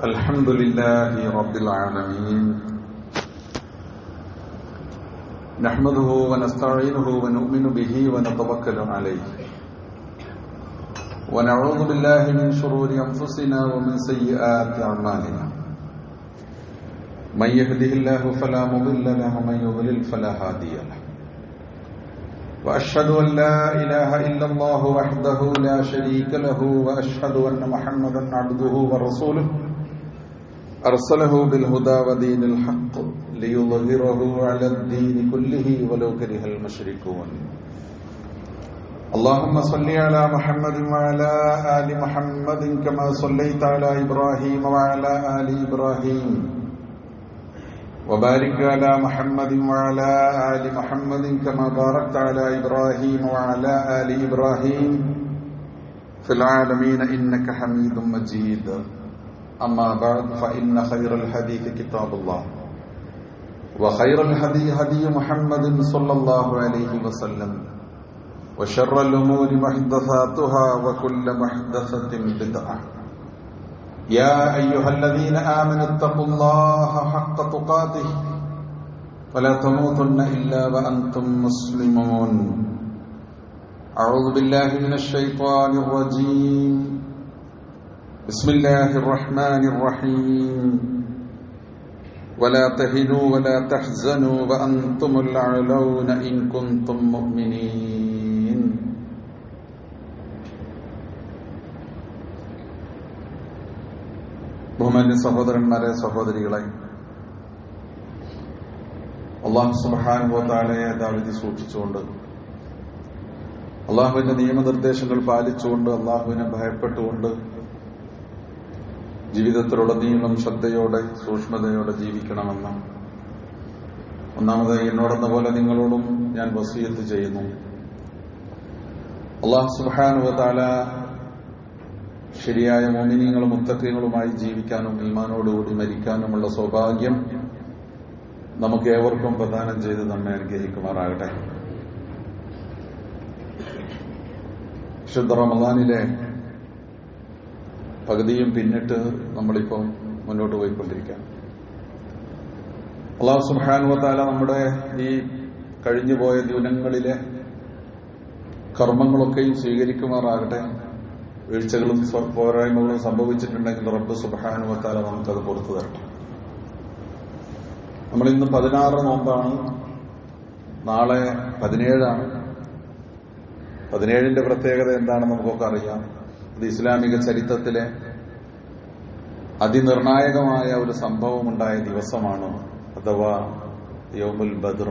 الحمد لله رب العالمين نحمده ونستعينه ونؤمن به ونتوكل عليه ونعوذ بالله من شرور أنفسنا ومن سيئات أعمالنا من يهده الله فلا مضل له ومن يضلل فلا هادي له وأشهد أن لا إله إلا الله وحده لا شريك له وأشهد أن محمدا عبده ورسوله أرسله بالهدى ودين الحق ليظهره على الدين كله ولو كره المشركون اللهم صل على محمد وعلى آل محمد كما صليت على إبراهيم وعلى آل إبراهيم وبارك على محمد وعلى آل محمد كما باركت على إبراهيم وعلى آل إبراهيم في العالمين إنك حميد مجيد أما بعد فإن خير الحديث كتاب الله وخير الهدي هدي محمد صلى الله عليه وسلم وشر الأمور محدثاتها وكل محدثة بدعة يا أيها الذين آمنوا اتقوا الله حق تقاته ولا تموتن إلا وأنتم مسلمون أعوذ بالله من الشيطان الرجيم بسم الله الرحمن الرحيم ولا تهنوا ولا تحزنوا وأنتم الأعلون إن كنتم مؤمنين ബഹുമാന്യ സഹോദരന്മാരെ സഹോദരികളെ, അല്ലാഹു സുബ്ഹാനഹു വ തആലയെ യഥാവിധി സൂക്ഷിച്ചുകൊണ്ട്, അല്ലാഹുവിന്റെ നിയമനിർദ്ദേശങ്ങൾ പാലിച്ചുകൊണ്ട്, അല്ലാഹുവിനെ ഭയപ്പെട്ടുകൊണ്ട് ജീവിതത്തിലുടനീളം ശ്രദ്ധയോടെ സൂക്ഷ്മതയോടെ ജീവിക്കണമെന്ന് ഒന്നാമതായി എന്നോടെന്ന പോലെ നിങ്ങളോടും ഞാൻ വസിയത്ത് ചെയ്യുന്നു. അല്ലാഹു സുബ്ഹാനഹു വ തആല ശരിയായ മുഅ്മിനീങ്ങളും മുത്തഖീങ്ങളുമായി ജീവിക്കാനും ഈമാനോടുകൂടി മരിക്കാനുമുള്ള സൗഭാഗ്യം നമുക്ക് ഏവർക്കും പ്രദാനം ചെയ്ത് നമ്മെ അനുഗ്രഹിക്കുമാറാകട്ടെ. വിശുദ്ധ റമദാനിലെ പകുതിയും പിന്നിട്ട് നമ്മളിപ്പോൾ മുന്നോട്ട് പോയിക്കൊണ്ടിരിക്കുകയാണ്. അല്ലാഹു സുബ്ഹാനഹു വ തആല നമ്മുടെ ഈ കഴിഞ്ഞുപോയ ദിനങ്ങളിലെ കർമ്മങ്ങളൊക്കെയും സ്വീകരിക്കുമാറാകട്ടെ. വീഴ്ചകളും പോരായ്മകളും സംഭവിച്ചിട്ടുണ്ടെങ്കിൽ റബ്ബ് സുബ്ഹാനഹു വ തആല നമുക്കത് പുറത്തു തരട്ടെ. നമ്മളിന്ന് 16 നോമ്പാണ്, നാളെ 17ആണ്. 17ന്റെ പ്രത്യേകത എന്താണെന്ന് നമുക്കൊക്കെ അറിയാം. ഇത് ഇസ്ലാമിക ചരിത്രത്തിലെ അതിനിർണായകമായ ഒരു സംഭവം ഉണ്ടായ ദിവസമാണ്, അഥവാ യൗമുൽ ബദ്ർ,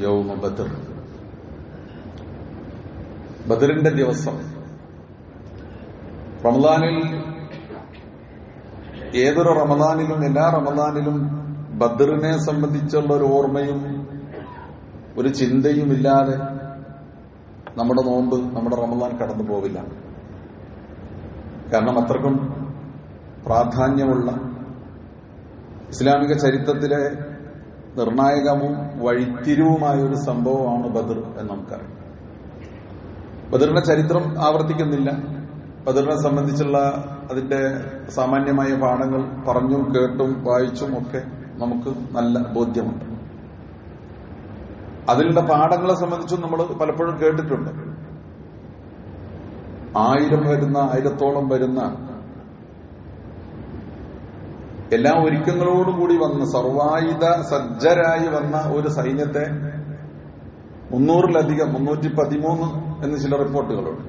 യൗമ ബദ്ർ, ബദ്റിന്റെ ദിവസം. റമദാനിൽ, ഏതൊരു റമദാനിലും, എല്ലാ റമദാനിലും ബദ്റിനെ സംബന്ധിച്ചുള്ള ഒരു ഓർമ്മയും ഒരു ചിന്തയും ഇല്ലാതെ നമ്മുടെ നോമ്പ്, നമ്മുടെ റമദാൻ കടന്നു പോവില്ല. കാരണം അത്രക്കും പ്രാധാന്യമുള്ള ഇസ്ലാമിക ചരിത്രത്തിലെ നിർണായകവും വഴിത്തിരിവുമായ ഒരു സംഭവമാണ് ബദ്ർ എന്ന് നമുക്കറിയാം. ബദ്റിന്റെ ചരിത്രം ആവർത്തിക്കുന്നില്ല. ബദ്റിനെ സംബന്ധിച്ചുള്ള അതിന്റെ സാമാന്യമായ പാഠങ്ങൾ പറഞ്ഞും കേട്ടും വായിച്ചും ഒക്കെ നമുക്ക് നല്ല ബോധ്യമുണ്ട്. അതിലുള്ള പാഠങ്ങളെ സംബന്ധിച്ചും നമ്മൾ പലപ്പോഴും കേട്ടിട്ടുണ്ട്. 1000ഓളം വരുന്ന എല്ലാ ഒരുക്കങ്ങളോടും കൂടി വന്ന് സർവായുധ സജ്ജരായി വന്ന ഒരു സൈന്യത്തെ 300-ലധികം, 313 എന്ന് ചില റിപ്പോർട്ടുകളുണ്ട്,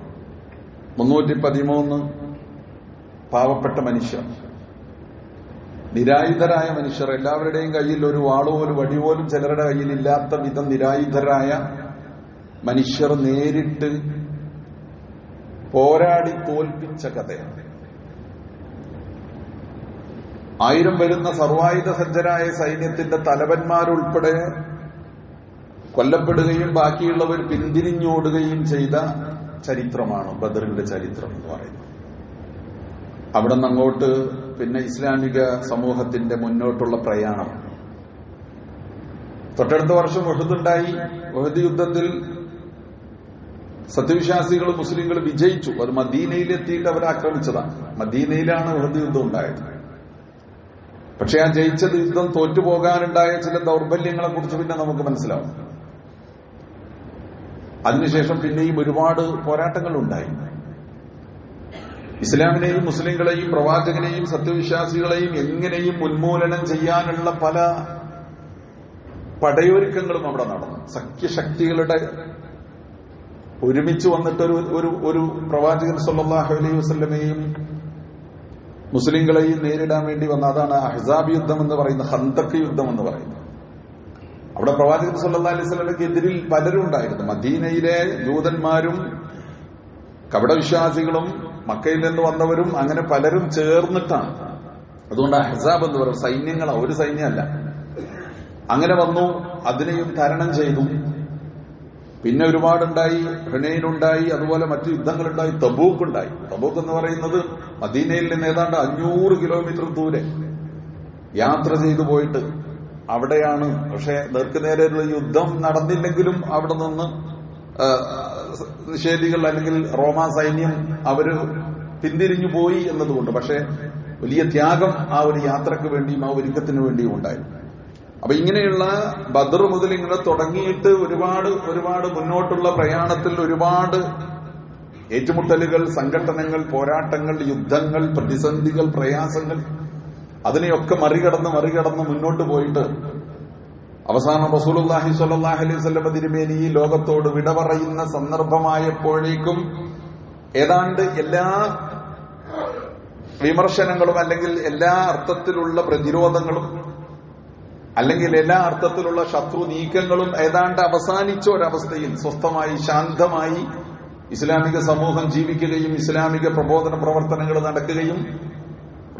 313 പാവപ്പെട്ട മനുഷ്യർ, നിരായുധരായ മനുഷ്യർ, എല്ലാവരുടെയും കയ്യിൽ ഒരു വാളുപോലും വടിപോലും ചിലരുടെ കയ്യിൽ ഇല്ലാത്ത വിധം നിരായുധരായ മനുഷ്യർ നേരിട്ട് പോരാടി തോൽപ്പിച്ച കഥയാണ്. 1000 വരുന്ന സർവായുധ സജ്ജരായ സൈന്യത്തിന്റെ തലവന്മാരുൾപ്പെടെ കൊല്ലപ്പെടുകയും ബാക്കിയുള്ളവർ പിന്തിരിഞ്ഞോടുകയും ചെയ്ത ചരിത്രമാണ് ബദറിന്റെ ചരിത്രം എന്ന് പറയുന്നത്. അവിടെ നിന്ന് അങ്ങോട്ട് പിന്നെ ഇസ്ലാമിക സമൂഹത്തിന്റെ മുന്നോട്ടുള്ള പ്രയാണം. തൊട്ടടുത്ത വർഷം ഉഹദ് ഉണ്ടായി. ഉഹദ് യുദ്ധത്തിൽ സത്യവിശ്വാസികൾ മുസ്ലിങ്ങൾ വിജയിച്ചു. അത് മദീനയിലെത്തിയിട്ട് അവരെ ആക്രമിച്ചതാണ്. മദീനയിലാണ് ഉഹദ് യുദ്ധം ഉണ്ടായത്. പക്ഷെ ആ ജയിച്ചത് യുദ്ധം തോറ്റുപോകാനുണ്ടായ ചില ദൗർബല്യങ്ങളെ കുറിച്ച് പിന്നെ നമുക്ക് മനസ്സിലാവും. അതിനുശേഷം പിന്നെയും ഒരുപാട് പോരാട്ടങ്ങൾ ഉണ്ടായി. ഇസ്ലാമിനെയും മുസ്ലിങ്ങളെയും പ്രവാചകനെയും സത്യവിശ്വാസികളെയും എങ്ങനെയും ഉന്മൂലനം ചെയ്യാനുള്ള പല പടയൊരുക്കങ്ങളും അവിടെ നടന്നു. സഖ്യശക്തികളുടെ ഒരുമിച്ച് വന്നിട്ട് ഒരു പ്രവാചകൻ സല്ലല്ലാഹു അലൈഹി വസല്ലമയെയും മുസ്ലിങ്ങളെയും നേരിടാൻ വേണ്ടി വന്ന, അതാണ് അഹ്സാബ് യുദ്ധം എന്ന് പറയുന്നത്, ഖന്തഖ് യുദ്ധം എന്ന് പറയുന്നത്. അവിടെ പ്രവാചകൻ സല്ലല്ലാഹു അലൈഹി വസല്ലമയ്ക്ക് എതിരിൽ പലരും ഉണ്ടായിരുന്നു. മദീനയിലെ ജൂതന്മാരും കപടവിശ്വാസികളും മക്കയിൽ നിന്ന് വന്നവരും അങ്ങനെ പലരും ചേർന്നിട്ടാണ്. അതുകൊണ്ട് അഹ്സാബ് എന്ന് പറയുന്നത് സൈന്യങ്ങളാണ്, ഒരു സൈന്യമല്ല. അങ്ങനെ വന്നു, അതിനെയും തരണം ചെയ്തു. പിന്നെ ഒരുപാടുണ്ടായി. ഹുനൈനുണ്ടായി, അതുപോലെ മറ്റു യുദ്ധങ്ങളുണ്ടായി. തബൂക്ക് ഉണ്ടായി. തബൂക്ക് എന്ന് പറയുന്നത് മദീനയിൽ നിന്ന് ഏതാണ്ട് 500 കിലോമീറ്റർ ദൂരെ യാത്ര ചെയ്തു പോയിട്ട് അവിടെയാണ്. പക്ഷെ നേർക്കുനേരെയുള്ള യുദ്ധം നടന്നില്ലെങ്കിലും അവിടെ നിന്ന് നിഷേധികൾ അല്ലെങ്കിൽ റോമാ സൈന്യം അവര് പിന്തിരിഞ്ഞു പോയി എന്നതുകൊണ്ട്. പക്ഷെ വലിയ ത്യാഗം ആ ഒരു യാത്രക്ക് വേണ്ടിയും ആ ഒരുക്കത്തിന് വേണ്ടിയും ഉണ്ടായിരുന്നു. അപ്പൊ ഇങ്ങനെയുള്ള ബദർ മുതൽ ഇങ്ങനെ തുടങ്ങിയിട്ട് ഒരുപാട് മുന്നോട്ടുള്ള പ്രയാണത്തിൽ ഒരുപാട് ഏറ്റുമുട്ടലുകൾ, സംഘട്ടനങ്ങൾ, പോരാട്ടങ്ങൾ, യുദ്ധങ്ങൾ, പ്രതിസന്ധികൾ, പ്രയാസങ്ങൾ, അതിനെയൊക്കെ മറികടന്ന് മുന്നോട്ട് പോയിട്ട് അവസാനം റസൂലുള്ളാഹി സ്വല്ലല്ലാഹു അലൈഹി വസല്ലം തിരുമേനി ഈ ലോകത്തോട് വിട പറയുന്ന സന്ദർഭമായപ്പോഴേക്കും ഏതാണ്ട് എല്ലാ വിമർശനങ്ങളും അല്ലെങ്കിൽ എല്ലാ അർത്ഥത്തിലുള്ള പ്രതിരോധങ്ങളും അല്ലെങ്കിൽ എല്ലാ അർത്ഥത്തിലുള്ള ശത്രു നീക്കങ്ങളും ഏതാണ്ട് അവസാനിച്ച ഒരവസ്ഥയിൽ സ്വസ്ഥമായി ശാന്തമായി ഇസ്ലാമിക സമൂഹം ജീവിക്കുകയും ഇസ്ലാമിക പ്രബോധന പ്രവർത്തനങ്ങൾ നടക്കുകയും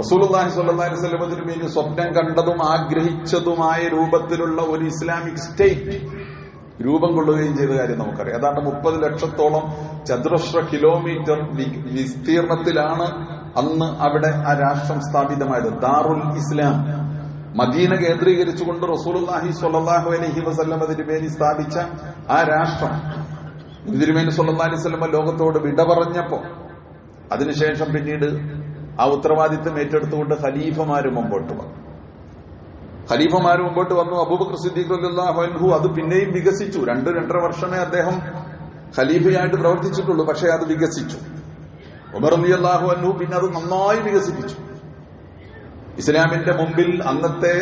റസൂലുള്ളാഹി സ്വല്ലല്ലാഹു അലൈഹി വസല്ലം തിരുമേനി സ്വപ്നം കണ്ടതും ആഗ്രഹിച്ചതുമായ രൂപത്തിലുള്ള ഒരു ഇസ്ലാമിക് സ്റ്റേറ്റ് രൂപം കൊള്ളുകയും ചെയ്ത കാര്യം നമുക്കറിയാം. ഏതാണ്ട് 30 ലക്ഷത്തോളം ചതുരശ്ര കിലോമീറ്റർ വിസ്തീർണത്തിലാണ് അന്ന് അവിടെ ആ രാഷ്ട്രം സ്ഥാപിതമായത്. ദാറുൽ ഇസ്ലാം മദീന കേന്ദ്രീകരിച്ചുകൊണ്ട് റസൂലുള്ളാഹി സ്വല്ലല്ലാഹു അലൈഹി വസല്ലം തിരുമേനി സ്ഥാപിച്ച ആ രാഷ്ട്രം തിരുമേനി സ്വല്ലല്ലാഹു അലൈഹി വസല്ലം ലോകത്തോട് വിട പറഞ്ഞപ്പോ അതിനുശേഷം പിന്നീട് ആ ഉത്തരവാദിത്തം ഏറ്റെടുത്തുകൊണ്ട് ഖലീഫമാര് മുമ്പോട്ട് വന്നു. അബൂബക്കർ സിദ്ദീഖ് റളിയല്ലാഹു അൻഹു അത് പിന്നെയും വികസിച്ചു. 2-2.5 വർഷമേ അദ്ദേഹം ഖലീഫയായിട്ട് പ്രവർത്തിച്ചിട്ടുള്ളൂ. പക്ഷേ അത് വികസിച്ചു. ഉമർ റളിയല്ലാഹു അൻഹു പിന്നെ അത് നന്നായി വികസിപ്പിച്ചു. ഇസ്ലാമിന്റെ മുമ്പിൽ അന്നത്തെ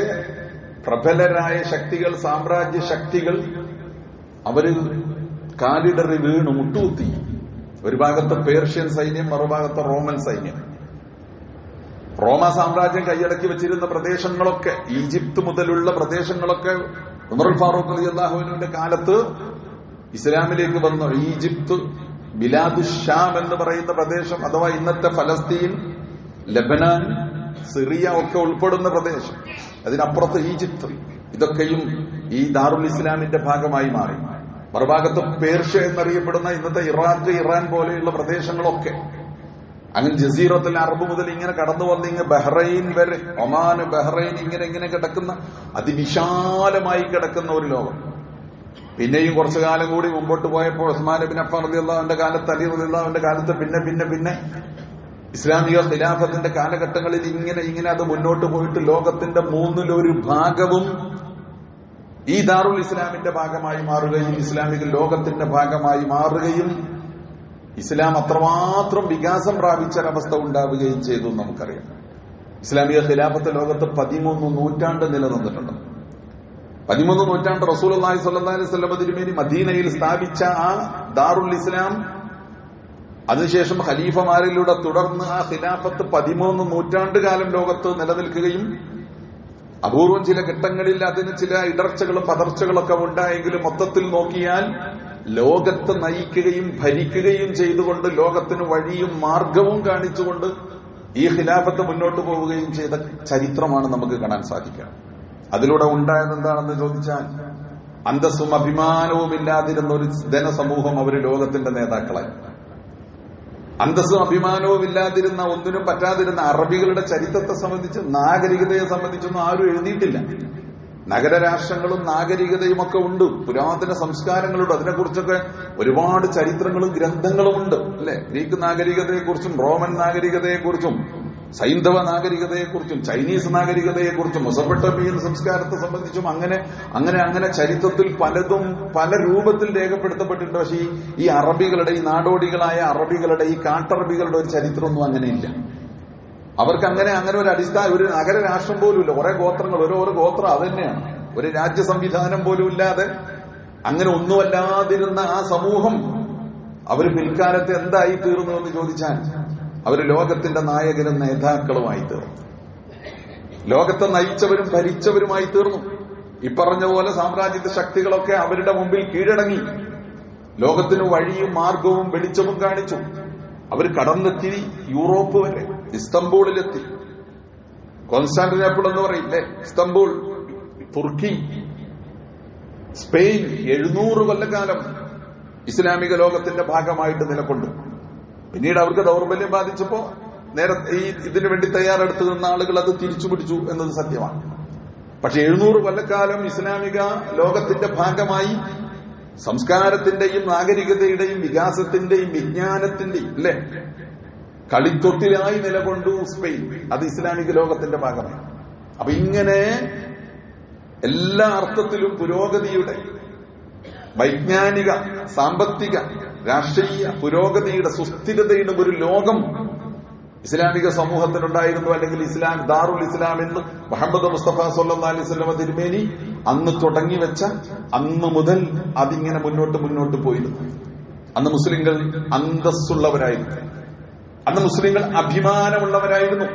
പ്രബലരായ ശക്തികൾ, സാമ്രാജ്യ ശക്തികൾ, അവര് കാലിടറി വീണു മുട്ടുകുത്തി. ഒരു ഭാഗത്ത് പേർഷ്യൻ സൈന്യം, മറുഭാഗത്ത് റോമൻ സൈന്യം. റോമ സാമ്രാജ്യം കൈയടക്കി വെച്ചിരുന്ന പ്രദേശങ്ങളൊക്കെ, ഈജിപ്ത് മുതലുള്ള പ്രദേശങ്ങളൊക്കെ ഉമർ ഫാറൂഖ് റളിയല്ലാഹു അൻഹുവിന്റെ കാലത്ത് ഇസ്ലാമിലേക്ക് വന്നു. ഈജിപ്ത്, ബിലാദുശ്ശാം എന്ന് പറയുന്ന പ്രദേശം, അഥവാ ഇന്നത്തെ ഫലസ്തീൻ, ലബനാൻ, സിറിയ ഒക്കെ ഉൾപ്പെടുന്ന പ്രദേശം, അതിനപ്പുറത്ത് ഈജിപ്ത്, ഇതൊക്കെയും ഈ ദാറുൽ ഇസ്ലാമിന്റെ ഭാഗമായി മാറി. മറുഭാഗത്ത് പേർഷ്യ എന്നറിയപ്പെടുന്ന ഇന്നത്തെ ഇറാഖ്, ഇറാൻ പോലെയുള്ള പ്രദേശങ്ങളൊക്കെ, അങ്ങനെ ജസീറത്തുൽ അറബ് മുതൽ ഇങ്ങനെ കടന്നു വന്ന് ഇങ്ങനെ ബഹ്റൈൻ വരെ, ഒമാൻ, ബഹ്റൈൻ, ഇങ്ങനെ കിടക്കുന്ന അതിവിശാലമായി കിടക്കുന്ന ഒരു ലോകം. പിന്നെയും കുറച്ചു കാലം കൂടി മുമ്പോട്ട് പോയപ്പോൾ ഉസ്മാൻ ഇബ്നു അഫ്ഫാൻ റളിയല്ലാഹുവിന്റെ കാലത്ത്, അലി റളിയല്ലാഹുവിന്റെ കാലത്ത്, പിന്നെ ഇസ്ലാമിക ഖിലാഫത്തിന്റെ കാലഘട്ടങ്ങളിൽ ഇങ്ങനെ അത് മുന്നോട്ട് പോയിട്ട് ലോകത്തിന്റെ 1/3 ഭാഗവും ഈ ദാറുൽ ഇസ്ലാമിന്റെ ഭാഗമായി മാറുകയും ഇസ്ലാമിക ലോകത്തിന്റെ ഭാഗമായി മാറുകയും ഇസ്ലാം അത്രമാത്രം വികാസം പ്രാപിച്ചൊരവസ്ഥ ഉണ്ടാവുകയും ചെയ്തു. നമുക്കറിയാം, ഇസ്ലാമിക ഖിലാഫത്ത് ലോകത്ത് 13 നൂറ്റാണ്ട് നിലനിന്നിട്ടുണ്ട്. 13 നൂറ്റാണ്ട് റസൂലുള്ളാഹി സ്വല്ലല്ലാഹു അലൈഹി വസല്ലം തിരുമേനി മദീനയിൽ സ്ഥാപിച്ച ആ ദാറുൽ ഇസ്ലാം, അതിനുശേഷം ഖലീഫമാരിലൂടെ തുടർന്ന് ആ ഖിലാഫത്ത് 13 നൂറ്റാണ്ട് കാലം ലോകത്ത് നിലനിൽക്കുകയും അപൂർവം ചില ഘട്ടങ്ങളിൽ അതിന് ചില ഇടർച്ചകളും പതർച്ചകളൊക്കെ ഉണ്ടായെങ്കിലും മൊത്തത്തിൽ നോക്കിയാൽ ലോകത്ത് നയിക്കുകയും ഭരിക്കുകയും ചെയ്തുകൊണ്ട് ലോകത്തിന് വഴിയും മാർഗവും കാണിച്ചുകൊണ്ട് ഈ ഖിലാഫത്ത് മുന്നോട്ട് പോവുകയും ചെയ്ത ചരിത്രമാണ് നമുക്ക് കാണാൻ സാധിക്കുക. അതിലൂടെ ഉണ്ടായത് എന്താണെന്ന് ചോദിച്ചാൽ, അന്തസ്സും അഭിമാനവും ഇല്ലാതിരുന്ന ഒരു ജനസമൂഹം അവര് ലോകത്തിന്റെ നേതാക്കളായി. അന്തസ്സും അഭിമാനവും ഇല്ലാതിരുന്ന, ഒന്നിനും പറ്റാതിരുന്ന അറബികളുടെ ചരിത്രത്തെ സംബന്ധിച്ച്, നാഗരികതയെ സംബന്ധിച്ചൊന്നും ആരും എഴുതിയിട്ടില്ല. നഗരരാഷ്ട്രങ്ങളും നാഗരികതയും ഒക്കെ ഉണ്ട്, പുരാതന സംസ്കാരങ്ങളുണ്ട്. അതിനെക്കുറിച്ചൊക്കെ ഒരുപാട് ചരിത്രങ്ങളും ഗ്രന്ഥങ്ങളും ഉണ്ട്, അല്ലെ? ഗ്രീക്ക് നാഗരികതയെക്കുറിച്ചും റോമൻ നാഗരികതയെക്കുറിച്ചും സൈന്ധവ നാഗരികതയെക്കുറിച്ചും ചൈനീസ് നാഗരികതയെക്കുറിച്ചും മെസൊപ്പൊട്ടേമിയൻ സംസ്കാരത്തെ സംബന്ധിച്ചും അങ്ങനെ ചരിത്രത്തിൽ പലതും പല രൂപത്തിൽ രേഖപ്പെടുത്തപ്പെട്ടിട്ടുണ്ട്. പക്ഷേ ഈ അറബികളുടെ, ഈ നാടോടികളായ അറബികളുടെ, ഈ കാട്ടറബികളുടെ ഒരു ചരിത്രമൊന്നും അങ്ങനെയില്ല. അവർക്ക് അങ്ങനെ ഒരു അടിസ്ഥാന, ഒരു നഗര രാഷ്ട്രം പോലും ഇല്ല. കുറെ ഗോത്രങ്ങൾ, ഓരോ ഗോത്രം അത് തന്നെയാണ്. ഒരു രാജ്യ സംവിധാനം പോലും ഇല്ലാതെ അങ്ങനെ ഒന്നുമല്ലാതിരുന്ന ആ സമൂഹം അവർ പിൽക്കാലത്ത് എന്തായി തീർന്നു എന്ന് ചോദിച്ചാൽ അവര് ലോകത്തിന്റെ നായകരും നേതാക്കളുമായി തീർന്നു. ലോകത്തെ നയിച്ചവരും ഭരിച്ചവരുമായി തീർന്നു. ഈ പറഞ്ഞ പോലെ സാമ്രാജ്യത്വ ശക്തികളൊക്കെ അവരുടെ മുമ്പിൽ കീഴടങ്ങി. ലോകത്തിന് വഴിയും മാർഗവും വെളിച്ചവും കാണിച്ചു. അവർ കടന്നെത്തി യൂറോപ്പ് വരെ, ഇസ്തംബൂളിലെത്തി. കോൺസ്റ്റാന്റിനോപ്പിൾ എന്ന് പറയില്ലേ, ഇസ്തംബൂൾ, തുർക്കി, സ്പെയിൻ 700 കൊല്ലക്കാലം ഇസ്ലാമിക ലോകത്തിന്റെ ഭാഗമായിട്ട് നിലകൊണ്ടു. പിന്നീട് അവർക്ക് ദൗർബല്യം ബാധിച്ചപ്പോ ഇതിനു വേണ്ടി തയ്യാറെടുത്തു നിന്ന ആളുകൾ അത് തിരിച്ചു പിടിച്ചു എന്നത് സത്യമാണ്. പക്ഷെ 700 കൊല്ലക്കാലം ഇസ്ലാമിക ലോകത്തിന്റെ ഭാഗമായി സംസ്കാരത്തിന്റെയും നാഗരികതയുടെയും വികാസത്തിന്റെയും വിജ്ഞാനത്തിന്റെയും അല്ലെ കളിത്തൊട്ടിലായി നിലകൊണ്ടു സ്പെയിൻ. അത് ഇസ്ലാമിക ലോകത്തിന്റെ ഭാഗമായി. അപ്പൊ ഇങ്ങനെ എല്ലാ അർത്ഥത്തിലും പുരോഗതിയുടെ, വൈജ്ഞാനിക, സാമ്പത്തിക, രാഷ്ട്രീയ പുരോഗതിയുടെ, സുസ്ഥിരതയുടെ ഒരു ലോകം ഇസ്ലാമിക സമൂഹത്തിനുണ്ടായിരുന്നു. അല്ലെങ്കിൽ ദാറുൽ ഇസ്ലാം എന്ന് മുഹമ്മദ് മുസ്തഫ സല്ലല്ലാഹു അലൈഹി വസല്ലം തിരുമേനി അന്ന് തുടങ്ങി വെച്ച അന്ന് മുതൽ അതിങ്ങനെ മുന്നോട്ട് പോയിരുന്നു. അന്ന് മുസ്ലിങ്ങൾ അന്തസ്സുള്ളവരായിരുന്നു. അന്ന് മുസ്ലിങ്ങൾ അഭിമാനമുള്ളവരായിരുന്നു.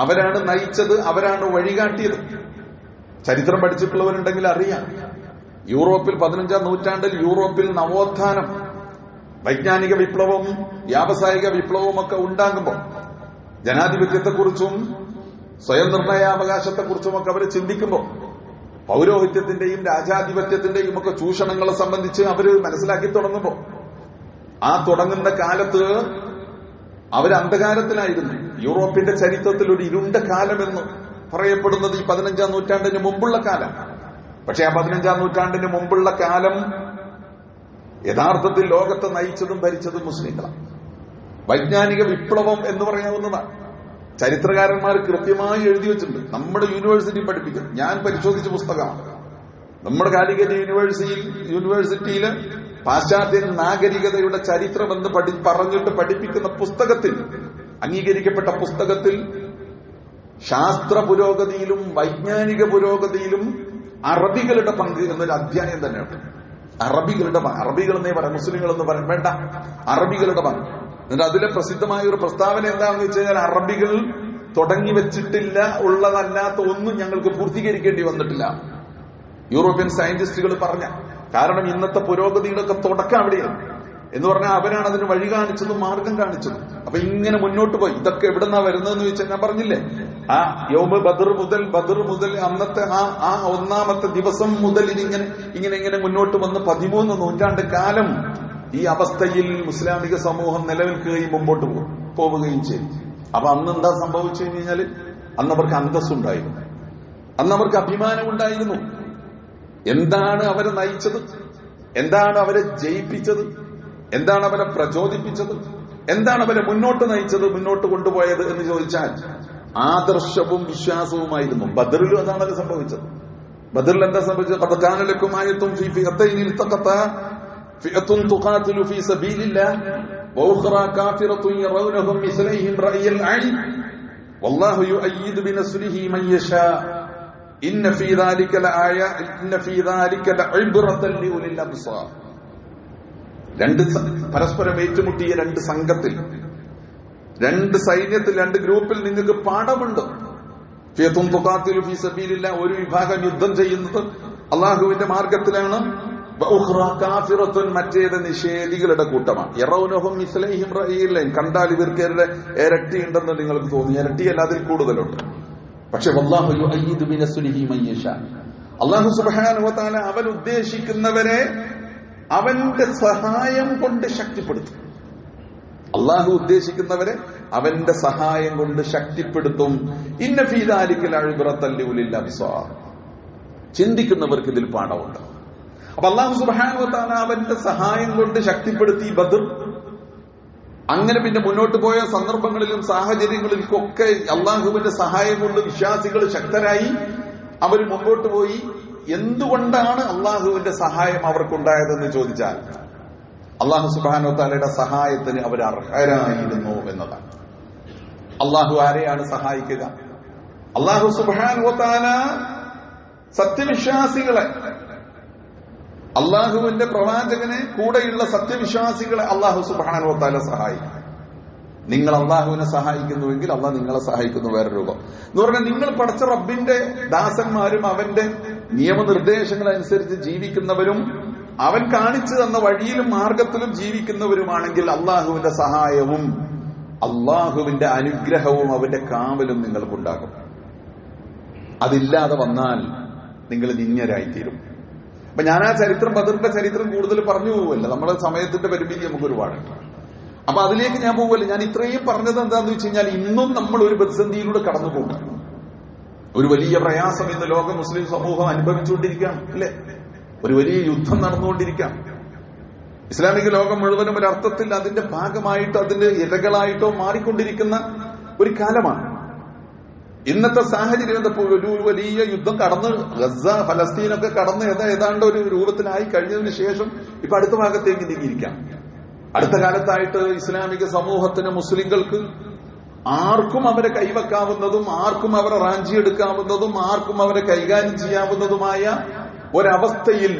അവരാണ് നയിച്ചത്, അവരാണ് വഴികാട്ടിയത്. ചരിത്രം പഠിച്ചിട്ടുള്ളവരുണ്ടെങ്കിൽ അറിയാം, യൂറോപ്പിൽ 15ാം നൂറ്റാണ്ടിൽ യൂറോപ്പിൽ നവോത്ഥാനം, വൈജ്ഞാനിക വിപ്ലവവും വ്യാവസായിക വിപ്ലവവും ഒക്കെ ഉണ്ടാകുമ്പോൾ ജനാധിപത്യത്തെക്കുറിച്ചും സ്വയം നിർണയാവകാശത്തെക്കുറിച്ചും ഒക്കെ അവർ ചിന്തിക്കുമ്പോൾ പൗരോഹിത്യത്തിന്റെയും രാജാധിപത്യത്തിന്റെയും ഒക്കെ ചൂഷണങ്ങളെ സംബന്ധിച്ച് അവർ മനസ്സിലാക്കി തുടങ്ങുമ്പോൾ ആ തുടങ്ങുന്ന കാലത്ത് അവർ അന്ധകാരത്തിലായിരുന്നു. യൂറോപ്പിന്റെ ചരിത്രത്തിൽ ഒരു ഇരുണ്ട കാലമെന്ന് പറയപ്പെടുന്നത് ഈ 15ാം നൂറ്റാണ്ടിന് മുമ്പുള്ള കാലം. പക്ഷെ ആ 15ാം നൂറ്റാണ്ടിന് മുമ്പുള്ള കാലം യഥാർത്ഥത്തിൽ ലോകത്തെ നയിച്ചതും ഭരിച്ചതും മുസ്ലിങ്ങളാണ്. വൈജ്ഞാനിക വിപ്ലവം എന്ന് പറയാവുന്നതാണ്. ചരിത്രകാരന്മാർ കൃത്യമായി എഴുതി വെച്ചിട്ടുണ്ട്. നമ്മുടെ യൂണിവേഴ്സിറ്റി പഠിപ്പിക്കും. ഞാൻ പരിശോധിച്ച പുസ്തകമാണ്. നമ്മുടെ കാലിക്കറ്റ് യൂണിവേഴ്സിറ്റിയിൽ പാശ്ചാത്യ നാഗരികതയുടെ ചരിത്രമെന്ന് പറഞ്ഞിട്ട് പഠിപ്പിക്കുന്ന പുസ്തകത്തിൽ, അംഗീകരിക്കപ്പെട്ട പുസ്തകത്തിൽ, ശാസ്ത്ര പുരോഗതിയിലും വൈജ്ഞാനിക പുരോഗതിയിലും അറബികളുടെ പങ്ക് എന്നൊരു അധ്യായം തന്നെയുണ്ട്. അറബികൾ എന്നേ പറയാം, മുസ്ലിങ്ങൾ എന്ന് പറയാൻ വേണ്ട, അറബികളുടെ പങ്ക്. എന്നിട്ട് അതിലെ പ്രസിദ്ധമായ ഒരു പ്രസ്താവന എന്താണെന്ന് വെച്ച് കഴിഞ്ഞാൽ, അറബികൾ തുടങ്ങി വെച്ചിട്ടില്ല, ഉള്ളതല്ലാത്ത ഒന്നും ഞങ്ങൾക്ക് പൂർത്തീകരിക്കേണ്ടി വന്നിട്ടില്ല. യൂറോപ്യൻ സയന്റിസ്റ്റുകൾ പറഞ്ഞ കാരണം ഇന്നത്തെ പുരോഗതിയുടെയൊക്കെ തുടക്കം അവിടെയാണ് എന്ന് പറഞ്ഞാൽ അവരാണ് അതിന് വഴി കാണിച്ചതും മാർഗം കാണിച്ചതും. അപ്പൊ ഇങ്ങനെ മുന്നോട്ട് പോയി. ഇതൊക്കെ എവിടെന്നാ വരുന്നതെന്ന് ചോദിച്ചാൽ ഞാൻ പറഞ്ഞില്ലേ, ആ യൗമ ബദർ മുതൽ അന്നത്തെ ആ ഒന്നാമത്തെ ദിവസം മുതൽ ഇങ്ങനെ മുന്നോട്ട് വന്ന് 13 നൂറ്റാണ്ട് കാലം ഈ അവസ്ഥയിൽ മുസ്ലാമിക സമൂഹം നിലനിൽക്കുകയും മുമ്പോട്ട് പോവുകയും ചെയ്തു. അപ്പൊ അന്ന് എന്താ സംഭവിച്ചു കഴിഞ്ഞാൽ, അന്നവർക്ക് അന്തസ്സുണ്ടായിരുന്നു, അന്നവർക്ക് അഭിമാനമുണ്ടായിരുന്നു. എന്താണ് അവരെ നയിച്ചത്, എന്താണ് അവരെ ജയിപ്പിച്ചത്, എന്താണ് അവരെ പ്രചോദിപ്പിച്ചത്, എന്താണ് അവരെ മുന്നോട്ട് നയിച്ചത്, മുന്നോട്ട് കൊണ്ടുപോയത് എന്ന് ചോദിച്ചാൽ ആദർശവും വിശ്വാസവുമായിരുന്നു. ബദറിലും അതാണത് സംഭവിച്ചത്. ബദറിൽ എന്താ സംഭവിച്ചത്? ഖദ് കാന ലക്കും ആയത്തുൻ ഫീ ഫിഅത്തൈൻ ഇൽതഖതാ ഫിഅത്തുൻ തുഖാതിലു ഫീ സബീലില്ലാഹ് വഉഖറാ കാഫിറത്തുൻ യറൗനഹും മിസ്ലൈഹിം റഅയൽ ഐൻ വല്ലാഹു യുഅയ്യിദു ബിനസ്രിഹി മൻ യശാ ഇന്ന ഫീ ദാലിക ലഇബ്റതൻ ലിഉലിൽ അബ്സാർ. രണ്ട് പരസ്പരം ഏറ്റുമുട്ടിയ രണ്ട് സംഘത്തിൽ, രണ്ട് സൈന്യത്തിൽ, രണ്ട് ഗ്രൂപ്പിൽ നിങ്ങൾക്ക് പാഠമുണ്ട്. ഫിയത്തുൻ തുഖാതിലു ഫീ സബീലില്ലാഹ്, ഒരു വിഭാഗം യുദ്ധം ചെയ്യുന്നത് അള്ളാഹുവിന്റെ മാർഗത്തിലാണ്. വഉഖ്റാ കാഫിറത്തുൻ, മറ്റേത് നിഷേധികളുടെ കൂട്ടമാണ്. യറൗനഹും മിസ്ലൈഹിം റഅയൽ ഐൻ, കണ്ടാൽ ഇവർക്ക് ഇരട്ടിയുണ്ടെന്ന് നിങ്ങൾക്ക് തോന്നി. ഇരട്ടിയല്ല, അതിൽ കൂടുതലുണ്ട്. പക്ഷെ വല്ലാഹു യുഅയ്യിദു ബിനസ്രിഹി മൻ യശാ, അല്ലാഹു സുബ്ഹാനഹു വ തആല അവൻ ഉദ്ദേശിക്കുന്നവരെ അവന്റെ സഹായം കൊണ്ട് ശക്തിപ്പെടുത്തും. അള്ളാഹു ഉദ്ദേശിക്കുന്നവരെ അവന്റെ സഹായം കൊണ്ട് ശക്തിപ്പെടുത്തും. ഇന്ന ഫീ ദാലിക ലഇബ്റതൻ ലിഉലിൽ അബ്സാർ, ചിന്തിക്കുന്നവർക്ക് ഇതിൽ പാഠമുണ്ട്. അപ്പൊ അള്ളാഹു സുബ്ഹാനഹു വ തആല അവന്റെ സഹായം കൊണ്ട് ശക്തിപ്പെടുത്തി ബദർ. അങ്ങനെ പിന്നെ മുന്നോട്ട് പോയ സന്ദർഭങ്ങളിലും സാഹചര്യങ്ങളിലൊക്കെ അള്ളാഹുവിന്റെ സഹായം കൊണ്ട് വിശ്വാസികൾ ശക്തരായി അവർ മുമ്പോട്ട് പോയി. എന്തുകൊണ്ടാണ് അള്ളാഹുവിന്റെ സഹായം അവർക്കുണ്ടായതെന്ന് ചോദിച്ചാൽ അള്ളാഹു സുബ്ഹാനഹു വ തആലയുടെ സഹായത്തിന് അവർ അർഹരായിരുന്നു എന്നതാണ്. അള്ളാഹു ആരെയാണ് സഹായിക്കുക? അള്ളാഹു സുബ്ഹാനഹു വ തആല സത്യവിശ്വാസികളെ, അള്ളാഹുവിന്റെ പ്രവാചകനെ, കൂടെയുള്ള സത്യവിശ്വാസികളെ അള്ളാഹു സുബ്ഹാനഹു വ തആല സഹായിക്കും. നിങ്ങൾ അള്ളാഹുവിനെ സഹായിക്കുന്നുവെങ്കിൽ അള്ളാഹ് നിങ്ങളെ സഹായിക്കുന്നു വേറെ രൂപം എന്ന് പറഞ്ഞാൽ നിങ്ങൾ പടച്ച റബ്ബിന്റെ ദാസന്മാരും അവന്റെ നിയമനിർദ്ദേശങ്ങൾ അനുസരിച്ച് ജീവിക്കുന്നവരും അവൻ കാണിച്ചു തന്ന വഴിയിലും മാർഗത്തിലും ജീവിക്കുന്നവരുമാണെങ്കിൽ അള്ളാഹുവിന്റെ സഹായവും അള്ളാഹുവിന്റെ അനുഗ്രഹവും അവന്റെ കാവലും നിങ്ങൾക്കുണ്ടാകും. അതില്ലാതെ വന്നാൽ നിങ്ങൾ നിന്യരായിത്തീരും. അപ്പൊ ഞാൻ ആ ചരിത്രം, ബദറിന്റെ ചരിത്രം കൂടുതൽ പറഞ്ഞു പോവല്ല, നമ്മുടെ സമയത്തിന്റെ പരിമിതി നമുക്ക് ഒരുപാടുണ്ട്. അപ്പൊ അതിലേക്ക് ഞാൻ പോവല്ല. ഞാൻ ഇത്രയും പറഞ്ഞത് എന്താന്ന് വെച്ച് കഴിഞ്ഞാൽ ഇന്നും നമ്മൾ ഒരു പ്രതിസന്ധിയിലൂടെ കടന്നു പോകും. ഒരു വലിയ പ്രയാസം ഇന്ന് ലോക മുസ്ലിം സമൂഹം അനുഭവിച്ചുകൊണ്ടിരിക്കുകയാണ്, അല്ലെ? ഒരു വലിയ യുദ്ധം നടന്നുകൊണ്ടിരിക്കുകയാണ്. ഇസ്ലാമിക ലോകം മുഴുവനും ഒരർത്ഥത്തിൽ അതിന്റെ ഭാഗമായിട്ടോ അതിന്റെ ഇരകളായിട്ടോ മാറിക്കൊണ്ടിരിക്കുന്ന ഒരു കാലമാണ്. ഇന്നത്തെ സാഹചര്യം എന്തപ്പോൾ ഒരു വലിയ യുദ്ധം കടന്ന് ഗസ, ഫലസ്തീനൊക്കെ കടന്ന് ഏതാണ്ട് ഒരു രൂപത്തിലായി കഴിഞ്ഞതിന് ശേഷം ഇപ്പൊ അടുത്ത ഭാഗത്തേക്ക് നീങ്ങിയിരിക്കാം. അടുത്ത കാലത്തായിട്ട് ഇസ്ലാമിക സമൂഹത്തിന്, മുസ്ലിങ്ങൾക്ക് ആർക്കും അവരെ കൈവെക്കാവുന്നതും ആർക്കും അവരെ റാഞ്ചിയെടുക്കാവുന്നതും ആർക്കും അവരെ കൈകാര്യം ചെയ്യാവുന്നതുമായ ഒരവസ്ഥയിൽ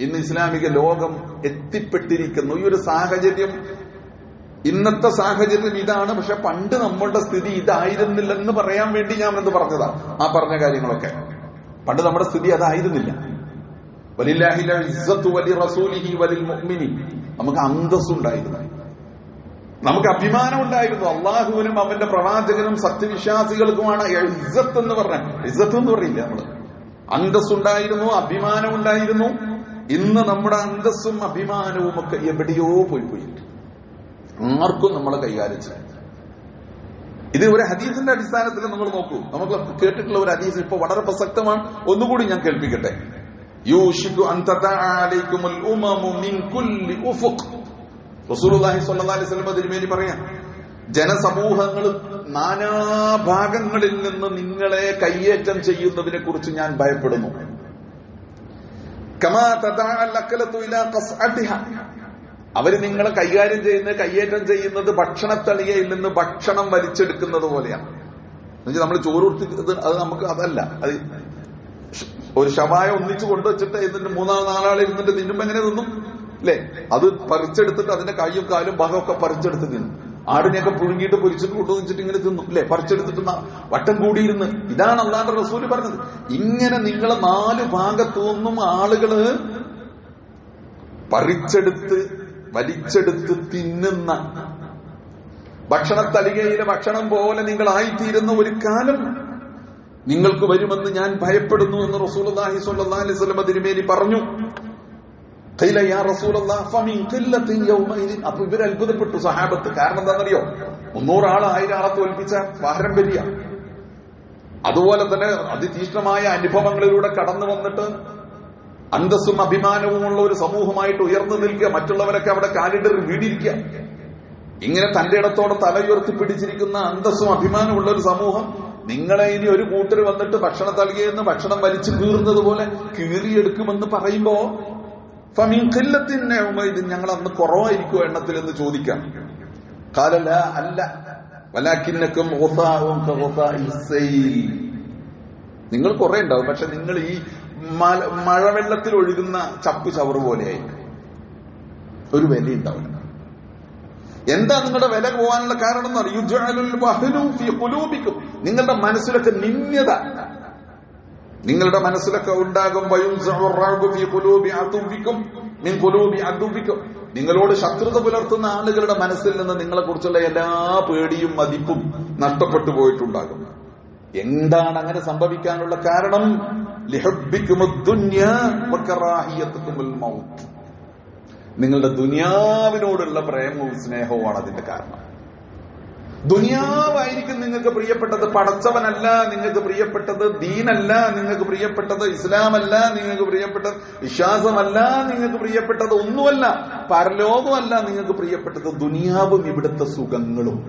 ഇന്ന് ഇസ്ലാമിക ലോകം എത്തിപ്പെട്ടിരിക്കുന്നു. ഈ ഒരു സാഹചര്യം, ഇന്നത്തെ സാഹചര്യം ഇതാണ്. പക്ഷെ പണ്ട് നമ്മളുടെ സ്ഥിതി ഇതായിരുന്നില്ലെന്ന് പറയാൻ വേണ്ടി ഞാൻ എന്ത് പറഞ്ഞതാ, ആ പറഞ്ഞ കാര്യങ്ങളൊക്കെ. പണ്ട് നമ്മുടെ സ്ഥിതി അതായിരുന്നില്ല. വലില്ലാഹിൽ ഇസ്സത്തു വലിറസൂലിഹി വലിൽ മുഅ്മിനീൻ. നമുക്ക് അന്തസ്സുണ്ടായിരുന്നു, നമുക്ക് അഭിമാനം ഉണ്ടായിരുന്നു. അള്ളാഹുവിനും അവന്റെ പ്രവാചകനും സത്യവിശ്വാസികൾക്കുമാണ് ഇസ്സത്ത് എന്ന് പറഞ്ഞ, ഇസ്സത്ത് എന്ന് പറയില്ല നമ്മള്, അന്തസ്സുണ്ടായിരുന്നു, അഭിമാനം ഉണ്ടായിരുന്നു. ഇന്ന് നമ്മുടെ അന്തസ്സും അഭിമാനവും ഒക്കെ എവിടെയോ പോയി ആർക്കും നമ്മളെ കൈകാര്യം ചെയ്യാം. ഇത് ഒരു ഹദീസിന്റെ അടിസ്ഥാനത്തിൽ നിങ്ങൾ നോക്കൂ. നമുക്ക് കേട്ടിട്ടുള്ള ഒരു ഹദീസ് ഇപ്പൊ വളരെ പ്രസക്തമാണ്. ഒന്നുകൂടി ഞാൻ കേൾപ്പിക്കട്ടെ. യൂഷികു അൻ തദഅ അലൈക്കുമുൽ ഉമമു മിൻ കുല്ലി ഉഫുഖ്. റസൂലുള്ളാഹി സ്വല്ലല്ലാഹി അലൈഹി വസല്ലം തിരുമേനി പറയാം, ജനസമൂഹങ്ങൾ നാനാഭാഗങ്ങളിൽ നിന്ന് നിങ്ങളെ കയ്യേറ്റം ചെയ്യുന്നതിനെ കുറിച്ച് ഞാൻ ഭയപ്പെടുന്നു. കമാ തദഅ അൽ-അക്ലതു ഇലാ ഖസ്അതിഹാ. അവര് നിങ്ങളെ കയ്യേറ്റം ചെയ്യുന്നത് ഭക്ഷണത്തളികയിൽ നിന്ന് ഭക്ഷണം വലിച്ചെടുക്കുന്നത് പോലെയാണ്. എന്നുവെച്ചാൽ നമ്മൾ ചോറ് കൊടുത്തിട്ട് അത് നമുക്ക് അതല്ല, അത് ഒരു ശവായ ഒന്നിച്ചു കൊണ്ടുവച്ചിട്ട് ഇതിന്റെ മൂന്നാം നാലാൾ ഇരുന്നിട്ട് തിന്നുമ്പോ എങ്ങനെ തിന്നും, അല്ലെ? അത് പറിച്ചെടുത്തിട്ട് അതിന്റെ കൈയും കാലും ഭാഗമൊക്കെ പറിച്ചെടുത്ത് തിന്നും. ആടിനെയൊക്കെ പുഴുങ്ങിയിട്ട് പൊരിച്ചിട്ട് കൊണ്ടുവന്നിട്ട് ഇങ്ങനെ തിന്നും, അല്ലെ? പറിച്ചെടുത്തിട്ട് വട്ടം കൂടിയിരുന്ന്. ഇതാണ് അല്ലാഹുവിന്റെ റസൂല് പറഞ്ഞത്. ഇങ്ങനെ നിങ്ങളെ നാല് ഭാഗത്തു നിന്നും ആളുകള് പറിച്ചെടുത്ത് വലിച്ചെടുത്ത് തിന്നുന്ന, ഭക്ഷണത്തലികയിലെ ഭക്ഷണം പോലെ നിങ്ങളായിത്തീരുന്ന ഒരു കാലം നിങ്ങൾക്ക് വരുമെന്ന് ഞാൻ ഭയപ്പെടുന്നു എന്ന് റസൂലുള്ളാഹി സ്വല്ലല്ലാഹി അലൈഹി വസല്ലം തിരുമേനി പറഞ്ഞു. ഖീല യാ റസൂലല്ലാഹ് ഫമിൻ ഖില്ലത്തിൻ യൗമഇദിൻ. അപ്പോൾ ഇവർ അത്ഭുതപ്പെട്ടു സഹാബത്ത്. കാരണം എന്താണെന്നറിയോ? 300 ആൾ 1000 ആളെ തോൽപ്പിച്ച പാരമ്പര്യ. അതുപോലെ തന്നെ അതിതീഷ്ണമായ അനുഭവങ്ങളിലൂടെ കടന്നു വന്നിട്ട് അന്തസ്സും അഭിമാനവുമുള്ള ഒരു സമൂഹമായിട്ട് ഉയർന്നു നിൽക്കുക, മറ്റുള്ളവരൊക്കെ അവിടെ കാലിടറി വീടിരിക്കുക. ഇങ്ങനെ തന്റെ ഇടത്തോടെ തലയുയർത്തി പിടിച്ചിരിക്കുന്ന അന്തസ്സും അഭിമാനമുള്ള ഒരു സമൂഹം നിങ്ങളെ ഇനി ഒരു കൂട്ടർ വന്നിട്ട് ഭക്ഷണ തളികയിൽ നിന്ന് ഭക്ഷണം വലിച്ചു കീറുന്നത് പോലെ കീറിയെടുക്കുമെന്ന് പറയുമ്പോ ഫമിൻ ഞങ്ങൾ അന്ന് കുറവായിരിക്കുമോ എണ്ണത്തിൽ എന്ന് ചോദിക്കാം. കാലല്ല, അല്ല, വലാകിന്നകും ഗുസാഉൻ കഗുസാഇൽ സൈൽ. നിങ്ങൾ കുറെ ഉണ്ടാവും, പക്ഷെ നിങ്ങൾ ഈ മഴവെള്ളത്തിൽ ഒഴുകുന്ന ചപ്പു ചവറ് പോലെയായിരിക്കും. ഒരു വില ഉണ്ടാവില്ല. എന്താ നിങ്ങളുടെ വില പോകാനുള്ള കാരണം എന്ന് പറയും? നിങ്ങളുടെ മനസ്സിലൊക്കെ നിന്യത, നിങ്ങളുടെ മനസ്സിലൊക്കെ ഉണ്ടാകും. നിങ്ങളോട് ശത്രുത പുലർത്തുന്ന ആളുകളുടെ മനസ്സിൽ നിന്ന് നിങ്ങളെ കുറിച്ചുള്ള എല്ലാ പേടിയും മതിപ്പും നഷ്ടപ്പെട്ടു പോയിട്ടുണ്ടാകും. എന്താണ് അങ്ങനെ സംഭവിക്കാനുള്ള കാരണം? നിങ്ങളുടെ ദുനിയാവിനോടുള്ള പ്രേമവും സ്നേഹവുമാണ് അതിന്റെ കാരണം. ദുനിയാവായിരിക്കും നിങ്ങൾക്ക് പ്രിയപ്പെട്ടത്, പടച്ചവനല്ല നിങ്ങൾക്ക് പ്രിയപ്പെട്ടത്, ദീനല്ല നിങ്ങൾക്ക് പ്രിയപ്പെട്ടത്, ഇസ്ലാമല്ല നിങ്ങൾക്ക് പ്രിയപ്പെട്ടത്, വിശ്വാസമല്ല നിങ്ങൾക്ക് പ്രിയപ്പെട്ടത്, ഒന്നുമല്ല, പരലോകമല്ല നിങ്ങൾക്ക് പ്രിയപ്പെട്ടത്, ദുനിയാവും ഇവിടുത്തെ സുഖങ്ങളും.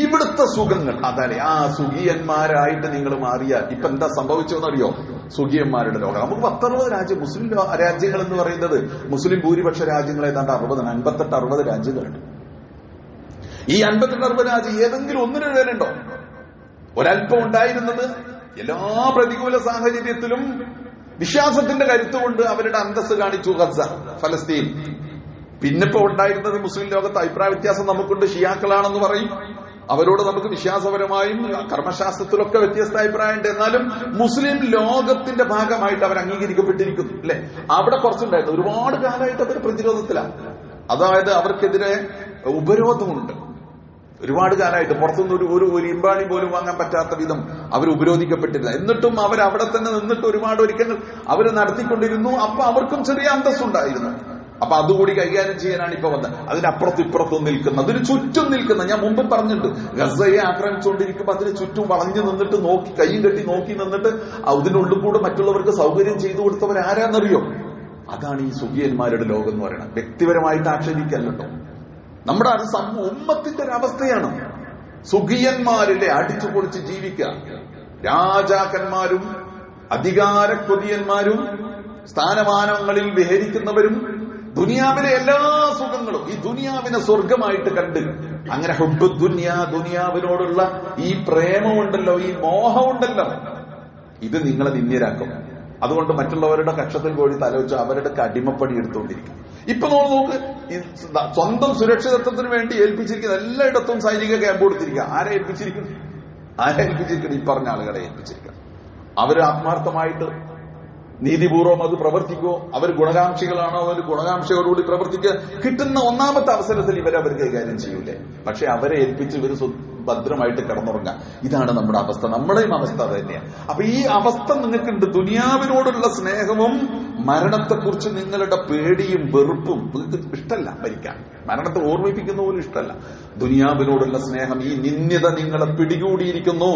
ഇവിടുത്തെ സുഖങ്ങൾ അതല്ലേ ആ സുഖിയന്മാരായിട്ട് നിങ്ങൾ മാറിയാൽ ഇപ്പൊ എന്താ സംഭവിച്ചതെന്നറിയോ? സുഖിയന്മാരുടെ ലോകം. നമുക്ക് 10-60 രാജ്യം, മുസ്ലിം രാജ്യങ്ങൾ എന്ന് പറയുന്നത് മുസ്ലിം ഭൂരിപക്ഷ രാജ്യങ്ങൾ ഏതാണ്ട് 58-60 രാജ്യങ്ങളുണ്ട്. ഈ 58-60 രാജ്യം ഏതെങ്കിലും ഒന്നിനു പേരുണ്ടോ? ഒരല്പം ഉണ്ടായിരുന്നത് എല്ലാ പ്രതികൂല സാഹചര്യത്തിലും വിശ്വാസത്തിന്റെ കരുത്തുകൊണ്ട് അവരുടെ അന്തസ് കാണിച്ചു ഗസ, ഫലസ്തീൻ. പിന്നിപ്പോ ഉണ്ടായിരുന്നത് മുസ്ലിം ലോകത്ത് അഭിപ്രായ വ്യത്യാസം നമുക്കുണ്ട്. ഷിയാക്കളാണെന്ന് പറയും, അവരോട് നമുക്ക് വിശ്വാസപരമായും കർമ്മശാസ്ത്രത്തിലൊക്കെ വ്യത്യസ്ത അഭിപ്രായമുണ്ട്. എന്നാലും മുസ്ലിം ലോകത്തിന്റെ ഭാഗമായിട്ട് അവർ അംഗീകരിക്കപ്പെട്ടിരിക്കുന്നു അല്ലെ. അവിടെ കുറച്ചുണ്ടായിരുന്നു, ഒരുപാട് കാലമായിട്ട് അവർ പ്രതിരോധത്തിലാണ്. അതായത് അവർക്കെതിരെ ഉപരോധമുണ്ട്. ഒരുപാട് കാലമായിട്ട് പുറത്തുനിന്ന് ഒരു ഇമ്പാണി പോലും വാങ്ങാൻ പറ്റാത്ത വിധം അവർ ഉപരോധിക്കപ്പെട്ടില്ല. എന്നിട്ടും അവർ അവിടെ തന്നെ നിന്നിട്ട് ഒരുപാട് ഒരുക്കങ്ങൾ അവർ നടത്തിക്കൊണ്ടിരുന്നു. അപ്പൊ അവർക്കും ചെറിയ അന്തസ്സുണ്ടായിരുന്നു. അപ്പൊ അതുകൂടി കൈകാര്യം ചെയ്യാനാണ് ഇപ്പൊ വന്നത്. അതിനപ്പുറത്തും ഇപ്പുറത്തും നിൽക്കുന്ന, അതിന് ചുറ്റും നിൽക്കുന്ന, ഞാൻ മുമ്പ് പറഞ്ഞിട്ടുണ്ട്, ഗസയെ ആക്രമിച്ചുകൊണ്ടിരിക്കുമ്പോ അതിന് ചുറ്റും വളഞ്ഞു നിന്നിട്ട് നോക്കി, കൈയും കെട്ടി നോക്കി നിന്നിട്ട് അതിനുള്ളിൽ കൂടെ മറ്റുള്ളവർക്ക് സൗകര്യം ചെയ്തു കൊടുത്തവർ ആരാന്നറിയോ? അതാണ് ഈ സുഖിയന്മാരുടെ ലോകം എന്ന് പറയുന്നത്. വ്യക്തിപരമായിട്ട് ആക്ഷേപിക്കല്ലോ, നമ്മുടെ അത് ഉമ്മത്തിന്റെ ഒരു അവസ്ഥയാണ്. സുഖിയന്മാരിലെ അടിച്ചു പൊളിച്ച് ജീവിക്കുക. രാജാക്കന്മാരും അധികാര കൊതിയന്മാരും സ്ഥാനമാനങ്ങളിൽ വിഹരിക്കുന്നവരും ദുനിയാവിലെ എല്ലാ സുഖങ്ങളും ഈ ദുനിയാവിനെ സ്വർഗമായിട്ട് കണ്ട് അങ്ങനെ ഹുബ്ബു ദുനിയാ, ദുനിയാവിനോടുള്ള ഈ പ്രേമമുണ്ടല്ലോ, ഈ മോഹമുണ്ടല്ലോ, ഇത് നിങ്ങളെ നിന്ദ്യരാക്കും. അതുകൊണ്ട് മറ്റുള്ളവരുടെ കക്ഷത്തിൽ പോയി തലവെച്ച് അവരുടെ അടിമപ്പടി എടുത്തുകൊണ്ടിരിക്കും. ഇപ്പൊ നോക്ക്, സ്വന്തം സുരക്ഷിതത്വത്തിന് വേണ്ടി ഏൽപ്പിച്ചിരിക്കുന്ന എല്ലായിടത്തും സൈനിക ക്യാമ്പ് കൊടുത്തിരിക്കുക. ആരെ ഏൽപ്പിച്ചിരിക്കുന്നു? ഈ പറഞ്ഞ ആളുകളെ ഏൽപ്പിച്ചിരിക്കുക. അവർ ആത്മാർത്ഥമായിട്ട് നീതിപൂർവം അത് പ്രവർത്തിക്കുമോ? അവർ ഗുണകാംക്ഷികളാണോ? അവർ ഗുണകാംക്ഷയോടുകൂടി പ്രവർത്തിക്കുക. കിട്ടുന്ന ഒന്നാമത്തെ അവസരത്തിൽ ഇവരവർ കൈകാര്യം ചെയ്യൂലേ. പക്ഷെ അവരെ ഏൽപ്പിച്ച് ഇവർ ഭദ്രമായിട്ട് കിടന്നുറങ്ങാം. ഇതാണ് നമ്മുടെ അവസ്ഥ, നമ്മുടെയും അവസ്ഥ അത് തന്നെയാണ്. അപ്പൊ ഈ അവസ്ഥ നിങ്ങൾക്കുണ്ട്. ദുനിയാവിനോടുള്ള സ്നേഹവും മരണത്തെക്കുറിച്ച് നിങ്ങളുടെ പേടിയും വെറുപ്പും നിങ്ങൾക്ക് ഇഷ്ടമല്ല. മരിക്കാൻ, മരണത്തെ ഓർമ്മിപ്പിക്കുന്ന പോലും ഇഷ്ടമല്ല. ദുനിയാവിനോടുള്ള സ്നേഹം, ഈ നിന്ദ്യത നിങ്ങളെ പിടികൂടിയിരിക്കുന്നു.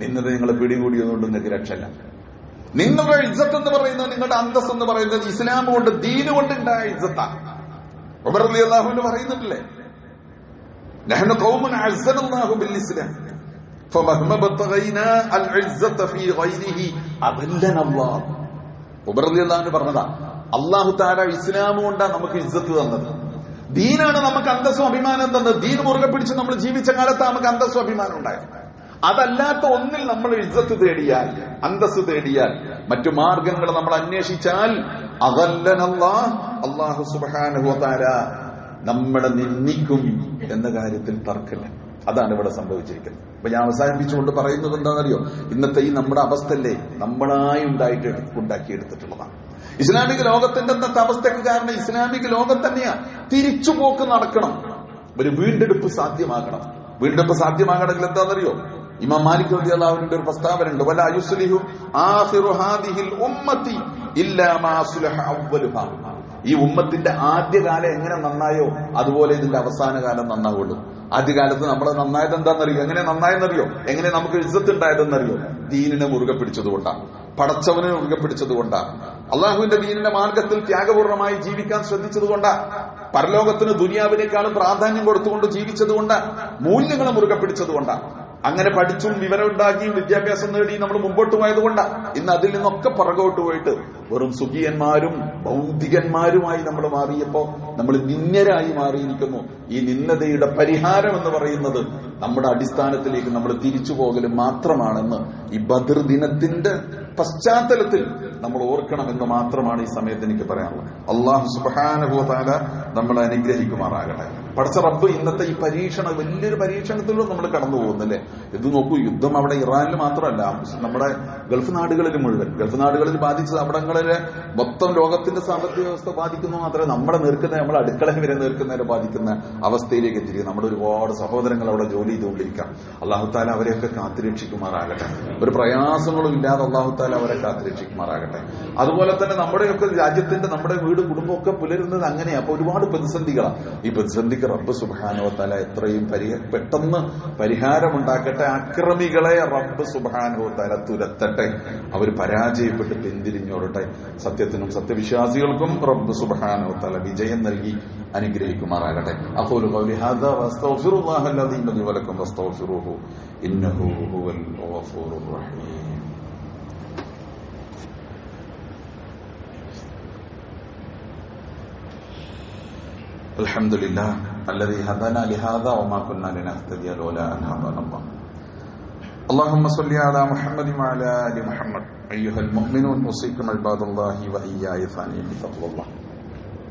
നിന്ദ്യത നിങ്ങളെ പിടികൂടിയതുകൊണ്ട് നിങ്ങൾക്ക് രക്ഷയില്ല. നിങ്ങളുടെ ഇജ്ജത്ത് എന്ന് പറയുന്നത്, നിങ്ങളുടെ അന്തസ് എന്ന് പറയുന്നത് ഇസ്ലാം കൊണ്ട്, ദീന് കൊണ്ട് ഉണ്ടായ ഇജ്ജത്താണ്. ഉമർ റളിയല്ലാഹു അൻഹു പറയുന്നില്ലേ, നഹ്നു ഖൗമുൻ അസ്സനല്ലാഹു ബിൽ ഇസ്ലാം ഫമഹ്മ ബതഗൈനാ അൽ ഇസ്സത ഫീ ഗൈരിഹി അദല്ലനല്ലാഹ്. ഉമർ റളിയല്ലാഹു അൻഹു പറഞ്ഞതാ, അല്ലാഹു തആല ഇസ്ലാം കൊണ്ടാണ് നമുക്ക് ഇജ്ജത്ത് തന്നത്. ദീനാണ് നമുക്ക് അന്തസ്സും അഭിമാനം തന്നത്. ദീൻ മുറുകെ പിടിച്ച് നമ്മൾ ജീവിച്ച കാലത്ത് നമുക്ക് അന്തസ്സും അഭിമാനം ഉണ്ടായത്. അതല്ലാത്ത ഒന്നിൽ നമ്മൾ ഇജ്ജത്ത് തേടിയാൽ, അന്തസ് തേടിയാൽ, മറ്റു മാർഗങ്ങൾ നമ്മൾ അന്വേഷിച്ചാൽ അല്ലാഹു സുബ്ഹാനഹു വ തആല നമ്മളെ നിന്ദിക്കും എന്ന കാര്യത്തിൽ തർക്കമില്ല. അതാണ് ഇവിടെ സംഭവിച്ചിരിക്കുന്നത്. അപ്പൊ ഞാൻ അവസാനിപ്പിച്ചുകൊണ്ട് പറയുന്നത് എന്താണെന്നറിയോ? ഇന്നത്തെ ഈ നമ്മുടെ അവസ്ഥയല്ലേ നമ്മളായി ഉണ്ടാക്കിയെടുത്തിട്ടുള്ളതാണ്. ഇസ്ലാമിക ലോകത്തിന്റെ ഇന്നത്തെ അവസ്ഥയ്ക്ക് കാരണം ഇസ്ലാമിക ലോകം തന്നെയാ. തിരിച്ചുപോക്ക് നടക്കണം, ഒരു വീണ്ടെടുപ്പ് സാധ്യമാകണം. വീണ്ടെടുപ്പ് സാധ്യമാകണമെങ്കിൽ എന്താണെന്നറിയോ? ഇമാം മാലിക് റളിയല്ലാഹു അൻഹുവിന്റെ ഒരു പ്രസ്താവനയുണ്ട്, വലാ യുസ്ലിഹു ആഖിറു ഹാദിഹിൽ ഉമ്മത്തി ഇല്ലാ മാ സുലഹ അവ്വലുഹാ. ഈ ഉമ്മത്തിന്റെ ആദ്യകാലം എങ്ങനെ നന്നായോ അതുപോലെ ഇതിന്റെ അവസാന കാലം നന്നാവുള്ളൂ. ആദ്യകാലത്ത് നമ്മളെ നന്നായത് എന്താണെന്നറിയോ? എങ്ങനെ നന്നായെന്നറിയോ? എങ്ങനെ നമുക്ക് ഇജ്ജത്ത് ഉണ്ടായതെന്നറിയോ? ദീനിനെ മുറുകെ പിടിച്ചതുകൊണ്ടാണ്, പടച്ചവനെ മുറുകെ പിടിച്ചതുകൊണ്ടാണ്, അള്ളാഹുവിന്റെ ദീനിന്റെ മാർഗത്തിൽ ത്യാഗപൂർണമായി ജീവിക്കാൻ ശ്രദ്ധിച്ചതുകൊണ്ടാണ്, പരലോകത്തിന് ദുനിയാവിനേക്കാളും പ്രാധാന്യം കൊടുത്തുകൊണ്ട് ജീവിച്ചതുകൊണ്ടാണ്, മൂല്യങ്ങളെ മുറുകെ പിടിച്ചതുകൊണ്ടാണ്. അങ്ങനെ പഠിച്ചും വിവരമുണ്ടാക്കിയും വിദ്യാഭ്യാസം നേടിയും നമ്മൾ മുമ്പോട്ട് പോയതുകൊണ്ടാണ് ഇന്ന് അതിൽ നിന്നൊക്കെ പുറകോട്ട് പോയിട്ട് വെറും സുഖിയന്മാരും ഭൗതികന്മാരുമായി നമ്മൾ മാറിയപ്പോ നമ്മൾ നിന്ദ്യരായി മാറിയിരിക്കുന്നു. ഈ നിന്ദതയുടെ പരിഹാരം എന്ന് പറയുന്നത് നമ്മുടെ അടിസ്ഥാനത്തിലേക്ക് നമ്മൾ തിരിച്ചു പോകലും മാത്രമാണെന്ന് ഈ ബദർ ദിനത്തിന്റെ പശ്ചാത്തലത്തിൽ നമ്മൾ ഓർക്കണമെന്ന് മാത്രമാണ് ഈ സമയത്ത് എനിക്ക് പറയാനുള്ളത്. അല്ലാഹു സുബ്ഹാനഹു വ തആല നമ്മളെ അനുഗ്രഹിക്കുമാറാകട്ടെ. പടച്ച റബ്ബ് ഇന്നത്തെ ഈ പരീക്ഷണം, വലിയൊരു പരീക്ഷണത്തിലൂടെ നമ്മൾ കടന്നു പോകുന്നല്ലേ. ഇത് നോക്കൂ, യുദ്ധം അവിടെ ഇറാനിൽ മാത്രമല്ല, നമ്മുടെ ഗൾഫ് നാടുകളിൽ മുഴുവൻ, ഗൾഫ് നാടുകളിൽ ബാധിച്ചത് അവിടങ്ങളിലെ മൊത്തം ലോകത്തിന്റെ സാമ്പത്തിക വ്യവസ്ഥ ബാധിക്കുന്നു മാത്രമേ നമ്മുടെ നമ്മുടെ അടുക്കള വരെ നേർക്കുന്നതിനെ ബാധിക്കുന്ന അവസ്ഥയിലേക്ക് എത്തിയിരിക്കും. നമ്മുടെ ഒരുപാട് സഹോദരങ്ങൾ അവിടെ ജോലി ചെയ്തുകൊണ്ടിരിക്കാം. അല്ലാഹു തആല അവരെയൊക്കെ കാത്തുരക്ഷിക്കുമാറാകട്ടെ. ഒരു പ്രയാസങ്ങളും ഇല്ലാതെ അല്ലാഹു തആല അവരെ കാത്തുരക്ഷിക്കുമാറാകട്ടെ. അതുപോലെ തന്നെ നമ്മുടെയൊക്കെ രാജ്യത്തിന്റെ, നമ്മുടെ വീട് കുടുംബമൊക്കെ പുലരുന്നത് അങ്ങനെയാണ്. അപ്പൊ ഒരുപാട് പ്രതിസന്ധികളാണ്. ഈ പ്രതിസന്ധിക്ക് റബ്ബ് സുബ്ഹാനഹു വ തആല എത്രയും പെട്ടെന്ന് പരിഹാരമുണ്ടാക്കട്ടെ. അക്രമികളെ റബ്ബ് സുബ്ഹാനഹു വ തആല തുരത്തട്ടെ. അവർ പരാജയപ്പെട്ട് പിന്തിരിഞ്ഞോടട്ടെ. സത്യത്തിനും സത്യവിശ്വാസികൾക്കും റബ്ബ് സുബ്ഹാനഹു വ തആല വിജയം നൽകി അനുഗ്രഹിക്കുമാറാകട്ടെ. അഖൂലു ഖൗലി ഹാദാ വഅസ്തഗ്ഫിറുല്ലാഹ അല്ലദീ ലി വലക്കും വസ്തഗ്ഫിറൂഹു ഇന്നഹു ഹുവൽ ഗഫൂറുർ റഹീം. അൽഹംദുലില്ലാഹ് അല്ലദീ ഹദാനാ ലിഹാദാ വമാ കുന്നാ ലിനഹ്തദിയ ലൗലാ അൻ ഹദാനാ അല്ലാഹ്. اللهم صل على محمد وعلى آل محمد أيها المؤمنون أوصيكم عباد الله وإياي ثانيا بتقوى الله.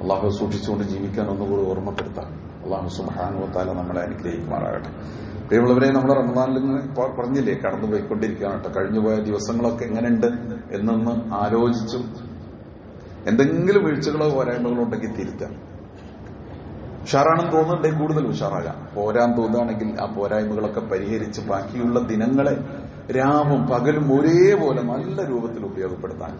അള്ളാഹു സൂക്ഷിച്ചുകൊണ്ട് ജീവിക്കാൻ ഒന്നുകൂടി ഓർമ്മപ്പെടുത്താം. അള്ളാഹു സുബ്ഹാനഹു വ തആല നമ്മളെ അനുഗ്രഹിക്കുമാറാകട്ടെ. പ്രിയമുള്ളവരെ, നമ്മൾ റമദാനിൽ നിന്ന് പറഞ്ഞില്ലേ, കടന്നുപോയിക്കൊണ്ടിരിക്കുകയാണ് കേട്ടോ. കഴിഞ്ഞുപോയ ദിവസങ്ങളൊക്കെ എങ്ങനെയുണ്ട് എന്നൊന്ന് ആലോചിച്ചു എന്തെങ്കിലും വീഴ്ചകളോ പോരായ്മകളോ ഉണ്ടെങ്കിൽ തിരുത്താം. ഉഷാറാണെന്ന് തോന്നുന്നുണ്ടെങ്കിൽ കൂടുതൽ ഉഷാറാകാം. പോരാൻ തോന്നുകയാണെങ്കിൽ ആ പോരായ്മകളൊക്കെ പരിഹരിച്ച് ബാക്കിയുള്ള ദിനങ്ങളെ രാവും പകലും ഒരേപോലെ നല്ല രൂപത്തിൽ ഉപയോഗപ്പെടുത്താൻ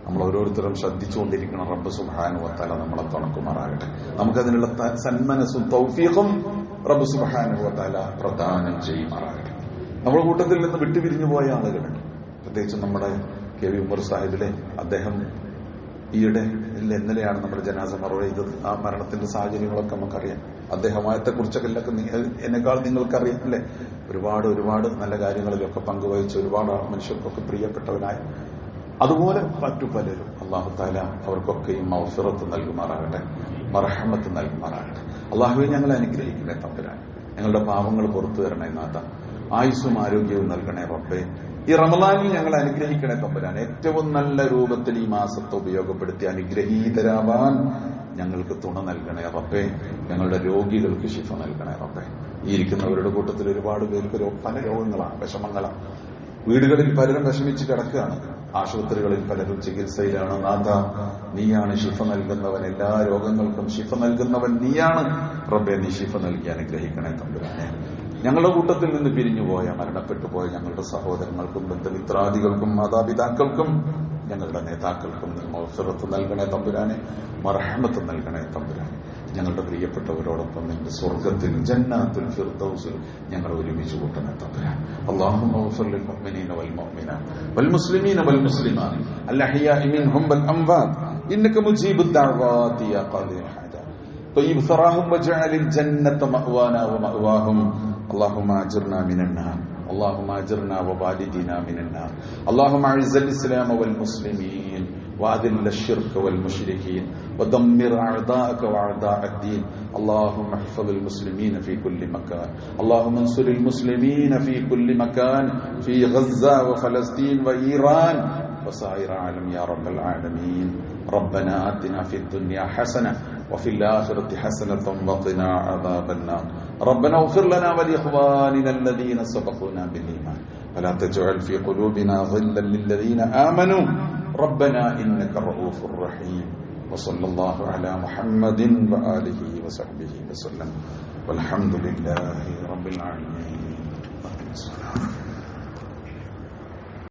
നമ്മൾ ഓരോരുത്തരും ശ്രദ്ധിച്ചുകൊണ്ടിരിക്കണം. റബ്ബ് സുബ്ഹാനഹു വ തആല നമ്മളെ തുണക്കുമാറാകട്ടെ. നമുക്കതിനുള്ള സന്മനസ്സും തൗഫീഖും റബ്ബ് സുബ്ഹാനഹു വ തആല പ്രദാനം ചെയ്യുമാറാകട്ടെ. നമ്മുടെ കൂട്ടത്തിൽ നിന്ന് വിട്ടുപിരിഞ്ഞു പോയ ആളുകളുണ്ട്. പ്രത്യേകിച്ച് നമ്മുടെ കെ വി ഉമർ സാഹിബിലെ അദ്ദേഹം ഈയിടെ ഇന്നലെയാണ് നമ്മുടെ ജനാസ മറവ് ചെയ്തത്. ആ മരണത്തിന്റെ സാഹചര്യങ്ങളൊക്കെ നമുക്കറിയാം. അദ്ദേഹത്തെ കുറിച്ചൊക്കെ എന്നെക്കാൾ നിങ്ങൾക്കറിയാം അല്ലെ. ഒരുപാട് നല്ല കാര്യങ്ങളിലൊക്കെ പങ്കുവഹിച്ച ഒരുപാട് മനുഷ്യർക്കൊക്കെ പ്രിയപ്പെട്ടവനായ അതുപോലെ മറ്റു പലരും അല്ലാഹു തആല അവർക്കൊക്കെയും മഗ്ഫിറത്ത് നൽകുമാറാകട്ടെ, മർഹമത്ത് നൽകുമാറാകട്ടെ. അല്ലാഹുവേ, ഞങ്ങളെ അനുഗ്രഹിക്കണേ തമ്പുരാൻ. ഞങ്ങളുടെ പാവങ്ങൾ പുറത്തു തരണേ നാഥ. ആയുസ്സും ആരോഗ്യവും നൽകണേ റബ്ബേ. ഈ റമദാനിൽ ഞങ്ങളെ അനുഗ്രഹിക്കണേ തമ്പുരാൻ. ഏറ്റവും നല്ല രൂപത്തിൽ ഈ മാസത്തെ ഉപയോഗപ്പെടുത്തി അനുഗ്രഹീതരാവാൻ ഞങ്ങൾക്ക് തുണ നൽകണേ റബ്ബേ. ഞങ്ങളുടെ രോഗികൾക്ക് ശിഫ നൽകണേ റബ്ബേ. ഈ ഇരിക്കുന്നവരുടെ കൂട്ടത്തിൽ ഒരുപാട് പേർക്ക് പല രോഗങ്ങളാണ്, വിഷമങ്ങളാണ്. വീടുകളിൽ പലരും വിഷമിച്ച് കിടക്കുകയാണ്. ആശുപത്രികളിൽ പലരും ചികിത്സയിലാണ്. നാഥ, നീയാണ് ശിഫ നൽകുന്നവൻ. എല്ലാ രോഗങ്ങൾക്കും ശിഫ നൽകുന്നവൻ നീയാണ് റബ്ബേ. നീ ശിഫ നൽകി അനുഗ്രഹിക്കണേ തമ്പുരാനെ. ഞങ്ങളുടെ കൂട്ടത്തിൽ നിന്ന് പിരിഞ്ഞുപോയ മരണപ്പെട്ടുപോയ ഞങ്ങളുടെ സഹോദരങ്ങൾക്കും ബന്ധുമിത്രാദികൾക്കും മാതാപിതാക്കൾക്കും ഞങ്ങളുടെ നേതാക്കൾക്കും നീ മഗ്ഫിറത്ത് നൽകണേ തമ്പുരാനെ, മർഹമത്ത് നൽകണേ തമ്പുരാനെ. ഞങ്ങളുടെ പ്രിയപ്പെട്ടവരോടൊപ്പം നിന്റെ സ്വർഗത്തിൽ ജന്നാത്തുൽ ഫിർദൗസിൽ ഞങ്ങൾ ഒരുമിച്ച് കൂട്ടണേ തമ്പുരാൻ. അല്ലാഹുമ്മ ഗ്ഫിർ ലിൽ മുഅ്മിനീന വൽ മുഅ്മിനാത്ത് വൽ മുസ്ലിമീന വൽ മുസ്ലിമാത്ത് അൽ അഹ്യാഇ മിൻഹും വൽ അംവാത് ഇന്നക മുജീബുദ് ദഅവാതി യാ ഖാദിൽ ഹജാത് طيب ثراهم واجعل الجنة مأوانا ومأواهم اللهم أجرنا من النار اللهم أجرنا ووالدينا من النار اللهم أعز الإسلام والمسلمين وأذل الشرك والمشركين ودمر أعداءك وأعداء الدين اللهم احفظ المسلمين في كل مكان اللهم انصر المسلمين في كل مكان في غزة وفلسطين وإيران وسائر العالم يا رب العالمين ربنا آتنا في الدنيا حسنة وفي الآخرة حسنة وقنا عذاب النار ربنا اغفر لنا ولإخواننا الذين سبقونا بالإيمان ولا تجعل في قلوبنا غلا للذين آمنوا ربنا إنك رؤوف رحيم وصلى الله على محمد وآله وصحبه وسلم والحمد لله رب العالمين.